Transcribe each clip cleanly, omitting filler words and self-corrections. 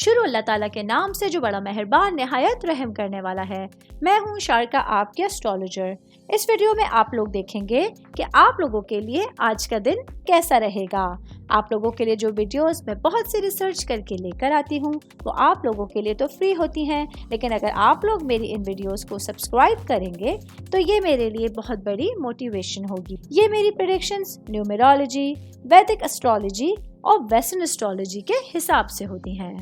शुरू अल्लाह ताला के नाम से जो बड़ा मेहरबान निहायत रहम करने वाला है। मैं हूँ शारका, आपके एस्ट्रोलॉजर। इस वीडियो में आप लोग देखेंगे कि आप लोगों के लिए आज का दिन कैसा रहेगा। आप लोगों के लिए जो वीडियोस मैं बहुत सी रिसर्च करके लेकर आती हूँ वो आप लोगों के लिए तो फ्री होती हैं, लेकिन अगर आप लोग मेरी इन वीडियोस को सब्सक्राइब करेंगे तो ये मेरे लिए बहुत बड़ी मोटिवेशन होगी। ये मेरी प्रेडिक्शंस न्यूमेरोलॉजी, वैदिक एस्ट्रोलॉजी और वेस्टर्न एस्ट्रोलॉजी के हिसाब से होती हैं।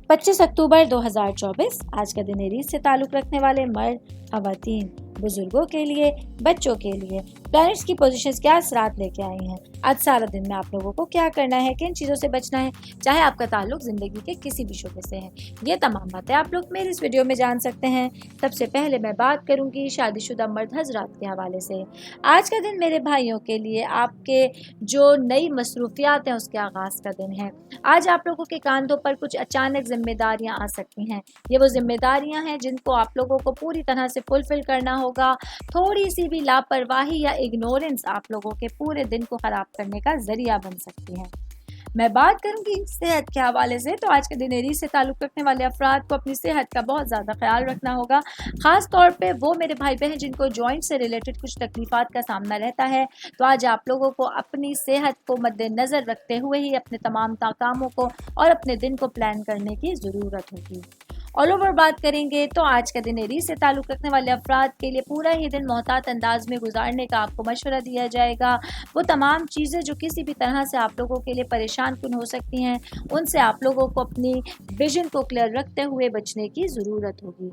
25 अक्टूबर 2024 आज का दिन एरीज से ताल्लुक रखने वाले मर्द, खवातीन, बुजुर्गों के लिए, बच्चों के लिए प्लैनेट्स की पोजीशंस क्या असरात लेके आई हैं। आज सारा दिन में आप लोगों को क्या करना है, किन चीज़ों से बचना है, चाहे आपका ताल्लुक ज़िंदगी के किसी भी शोबे से है, ये तमाम बातें आप लोग मेरे इस वीडियो में जान सकते हैं। सबसे पहले मैं बात करूंगी शादीशुदा मर्द हजरात के हवाले से। आज का दिन मेरे भाइयों के लिए आपके जो नई मसरूफियात हैं उसके आगाज़ का दिन है। आज आप लोगों के कांधों पर कुछ अचानक जिम्मेदारियां आ सकती हैं। ये वो जिम्मेदारियां हैं जिनको आप लोगों को पूरी तरह से फुलफिल करना होगा। थोड़ी सी भी लापरवाही या इग्नोरेंस आप लोगों के पूरे दिन को ख़राब करने का जरिया बन सकती है। मैं बात करूंगी सेहत के हवाले से, तो आज के दिन एरीज से ताल्लुक़ रखने वाले अफराद को अपनी सेहत का बहुत ज़्यादा ख्याल रखना होगा। ख़ास तौर पे वो मेरे भाई बहन जिनको जॉइंट से रिलेटेड कुछ तकलीफ़ात का सामना रहता है, तो आज आप लोगों को अपनी सेहत को मद्देनज़र रखते हुए ही अपने तमाम कामों को और अपने दिन को प्लान करने की ज़रूरत होगी। ऑल ओवर बात करेंगे तो आज का दिन एरीज से ताल्लुक़ रखने वाले अफराद के लिए पूरा ही दिन मोहतात अंदाज में गुजारने का आपको मशवरा दिया जाएगा। वो तमाम चीज़ें जो किसी भी तरह से आप लोगों के लिए परेशान कुन हो सकती हैं, उनसे आप लोगों को अपनी विजन को क्लियर रखते हुए बचने की ज़रूरत होगी।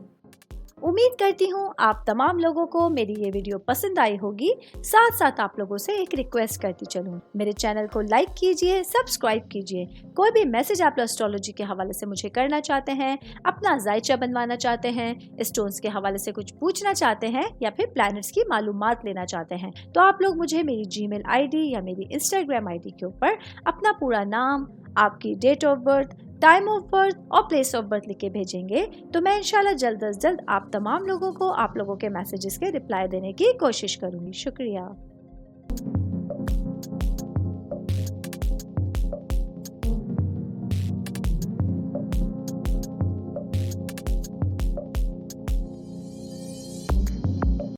उम्मीद करती हूँ आप तमाम लोगों को मेरी ये वीडियो पसंद आई होगी। साथ साथ आप लोगों से एक रिक्वेस्ट करती चलूँ, मेरे चैनल को लाइक कीजिए, सब्सक्राइब कीजिए। कोई भी मैसेज आप एस्ट्रोलॉजी के हवाले से मुझे करना चाहते हैं, अपना जायचा बनवाना चाहते हैं, स्टोन्स के हवाले से कुछ पूछना चाहते हैं या फिर प्लैनेट्स की मालूमात लेना चाहते हैं, तो आप लोग मुझे मेरी जीमेल आईडी या मेरी इंस्टाग्राम आईडी के ऊपर अपना पूरा नाम, आपकी date of birth, time of birth और प्लेस ऑफ बर्थ लिख के भेजेंगे तो मैं इंशाल्लाह जल्द अज जल्द आप तमाम लोगों को आप लोगों के मैसेजेस के रिप्लाई देने की कोशिश करूँगी। शुक्रिया।